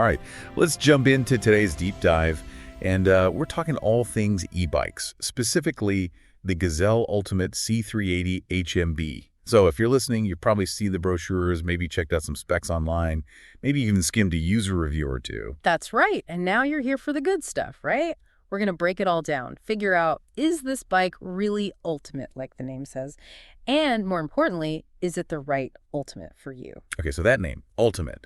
All right, let's jump into today's deep dive. And we're talking all things e-bikes, specifically the Gazelle Ultimate C380 HMB. So if you're listening, you probably see the brochures, maybe checked out some specs online, maybe even skimmed a user review or two. That's right. And now you're here for the good stuff, right? We're going to break it all down, figure out, is this bike really ultimate, like the name says? And more importantly, is it the right ultimate for you? Okay, so that name, Ultimate.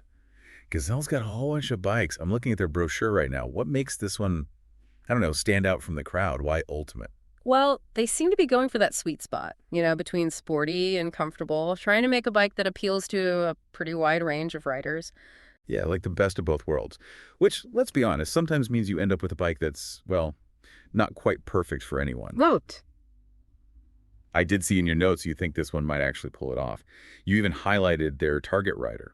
Gazelle's got a whole bunch of bikes. I'm looking at their brochure right now. What makes this one, I don't know, stand out from the crowd? Why Ultimate? Well, they seem to be going for that sweet spot, between sporty and comfortable, trying to make a bike that appeals to a pretty wide range of riders. Yeah, like the best of both worlds. Which, let's be honest, sometimes means you end up with a bike that's, well, not quite perfect for anyone. Vote. I did see in your notes you think this one might actually pull it off. You even highlighted their target rider.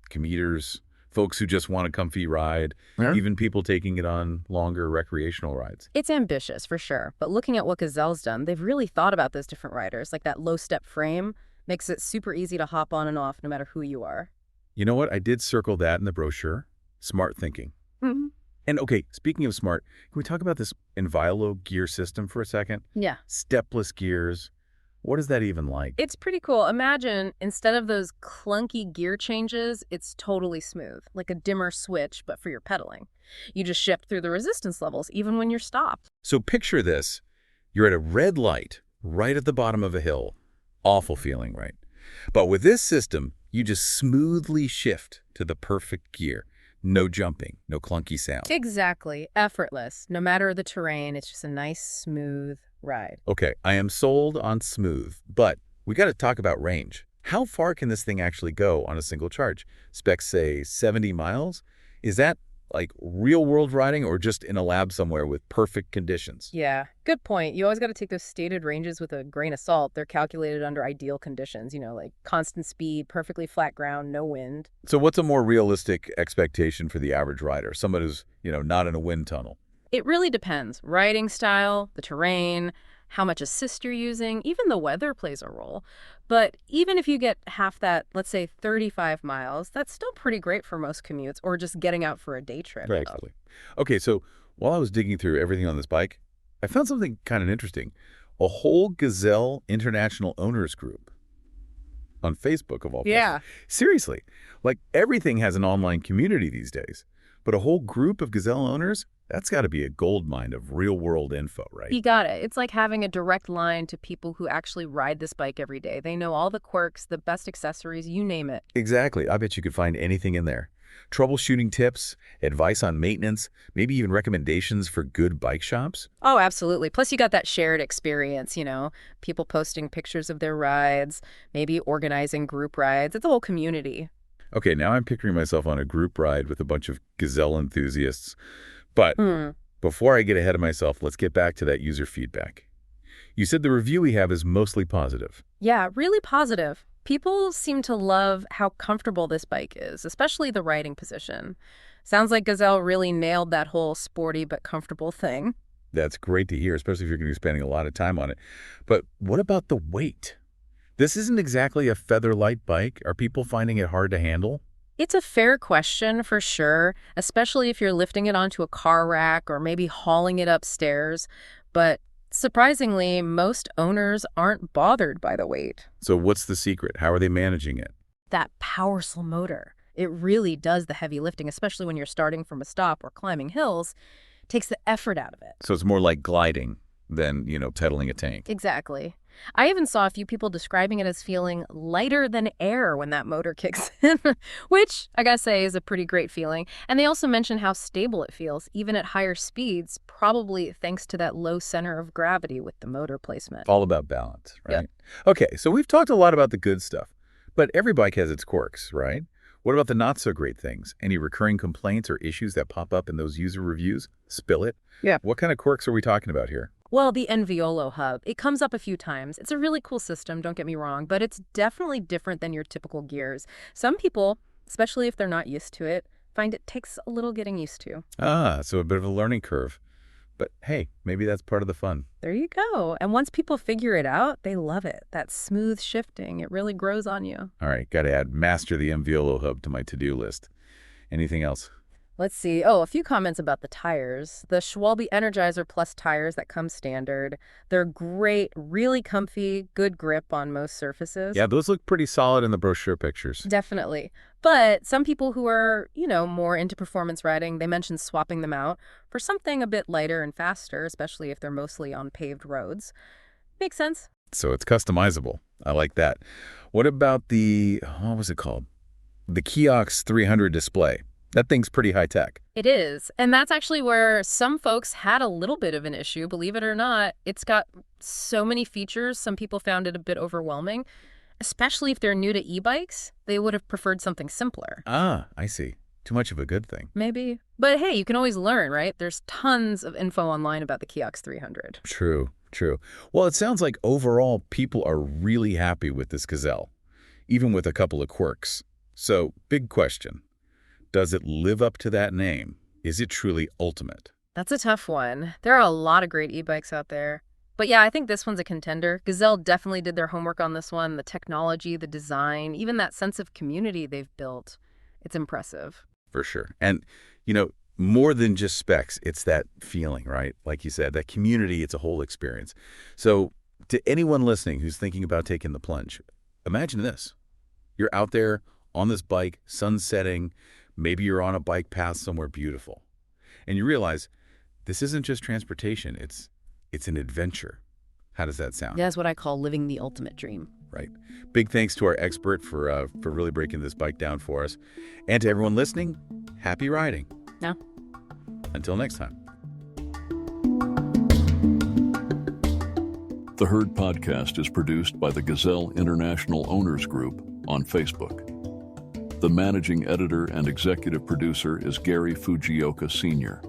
Commuters, folks who just want a comfy ride, even people taking it on longer recreational rides. It's ambitious, for sure. But looking at what Gazelle's done, they've really thought about those different riders. Like that low-step frame makes it super easy to hop on and off no matter who you are. You know what? I did circle that in the brochure. Smart thinking. Mm-hmm. And okay, speaking of smart, can we talk about this Enviolo gear system for a second? Yeah. Stepless gears. What is that even like? It's pretty cool. Imagine, instead of those clunky gear changes, it's totally smooth, like a dimmer switch, but for your pedaling. You just shift through the resistance levels, even when you're stopped. So picture this. You're at a red light, right at the bottom of a hill. Awful feeling, right? But with this system, you just smoothly shift to the perfect gear. No jumping, no clunky sound. Exactly. Effortless. No matter the terrain, it's just a nice, smooth ride. Okay, I am sold on smooth, but we got to talk about range. How far can this thing actually go on a single charge? Specs say 70 miles. Is that like real-world riding or just in a lab somewhere with perfect conditions? Yeah, good point. You always got to take those stated ranges with a grain of salt. They're calculated under ideal conditions, like constant speed, perfectly flat ground, no wind. So what's a more realistic expectation for the average rider? Someone who's, not in a wind tunnel. It really depends. Riding style, the terrain, how much assist you're using, even the weather plays a role. But even if you get half that, let's say 35 miles, that's still pretty great for most commutes or just getting out for a day trip. Right, exactly. Okay, so while I was digging through everything on this bike, I found something kind of interesting. A whole Gazelle International Owners Group on Facebook of all places. Yeah. Seriously, like everything has an online community these days. But a whole group of Gazelle owners, that's got to be a gold mine of real-world info, right? You got it. It's like having a direct line to people who actually ride this bike every day. They know all the quirks, the best accessories, you name it. Exactly. I bet you could find anything in there. Troubleshooting tips, advice on maintenance, maybe even recommendations for good bike shops. Oh, absolutely. Plus, you got that shared experience, people posting pictures of their rides, maybe organizing group rides. It's a whole community. Okay, now I'm picturing myself on a group ride with a bunch of Gazelle enthusiasts. But before I get ahead of myself, let's get back to that user feedback. You said the review we have is mostly positive. Yeah, really positive. People seem to love how comfortable this bike is, especially the riding position. Sounds like Gazelle really nailed that whole sporty but comfortable thing. That's great to hear, especially if you're going to be spending a lot of time on it. But what about the weight? This isn't exactly a feather-light bike. Are people finding it hard to handle? It's a fair question for sure, especially if you're lifting it onto a car rack or maybe hauling it upstairs. But surprisingly, most owners aren't bothered by the weight. So what's the secret? How are they managing it? That powerful motor. It really does the heavy lifting, especially when you're starting from a stop or climbing hills. It takes the effort out of it. So it's more like gliding than, pedaling a tank. Exactly. I even saw a few people describing it as feeling lighter than air when that motor kicks in, which I gotta say is a pretty great feeling. And they also mentioned how stable it feels, even at higher speeds, probably thanks to that low center of gravity with the motor placement. All about balance, right? Yep. Okay, so we've talked a lot about the good stuff, but every bike has its quirks, right? What about the not so great things? Any recurring complaints or issues that pop up in those user reviews? Spill it. Yeah. What kind of quirks are we talking about here? Well, the Enviolo hub, it comes up a few times. It's a really cool system, don't get me wrong, but it's definitely different than your typical gears. Some people, especially if they're not used to it, find it takes a little getting used to. Ah, so a bit of a learning curve. But hey, maybe that's part of the fun. There you go. And once people figure it out, they love it. That smooth shifting, it really grows on you. All right, got to add master the Enviolo hub to my to-do list. Anything else? Let's see. Oh, a few comments about the tires. The Schwalbe Energizer Plus tires that come standard. They're great, really comfy, good grip on most surfaces. Yeah, those look pretty solid in the brochure pictures. Definitely. But some people who are, more into performance riding, they mentioned swapping them out for something a bit lighter and faster, especially if they're mostly on paved roads. Makes sense. So it's customizable. I like that. What about what was it called? The Kiox 300 display. That thing's pretty high tech. It is. And that's actually where some folks had a little bit of an issue, believe it or not. It's got so many features, some people found it a bit overwhelming. Especially if they're new to e-bikes, they would have preferred something simpler. Ah, I see. Too much of a good thing. Maybe. But hey, you can always learn, right? There's tons of info online about the Kiox 300. True, true. Well, it sounds like overall people are really happy with this Gazelle, even with a couple of quirks. So, big question. Does it live up to that name? Is it truly ultimate? That's a tough one. There are a lot of great e-bikes out there. But yeah, I think this one's a contender. Gazelle definitely did their homework on this one. The technology, the design, even that sense of community they've built. It's impressive. For sure. And, more than just specs, it's that feeling, right? Like you said, that community, it's a whole experience. So to anyone listening who's thinking about taking the plunge, imagine this. You're out there on this bike, sun setting, maybe you're on a bike path somewhere beautiful. And you realize this isn't just transportation, it's an adventure. How does that sound? Yeah, that's what I call living the ultimate dream. Right. Big thanks to our expert for really breaking this bike down for us. And to everyone listening, happy riding. No. Until next time. The Herd Podcast is produced by the Gazelle International Owners Group on Facebook. The managing editor and executive producer is Gary Fujioka Sr.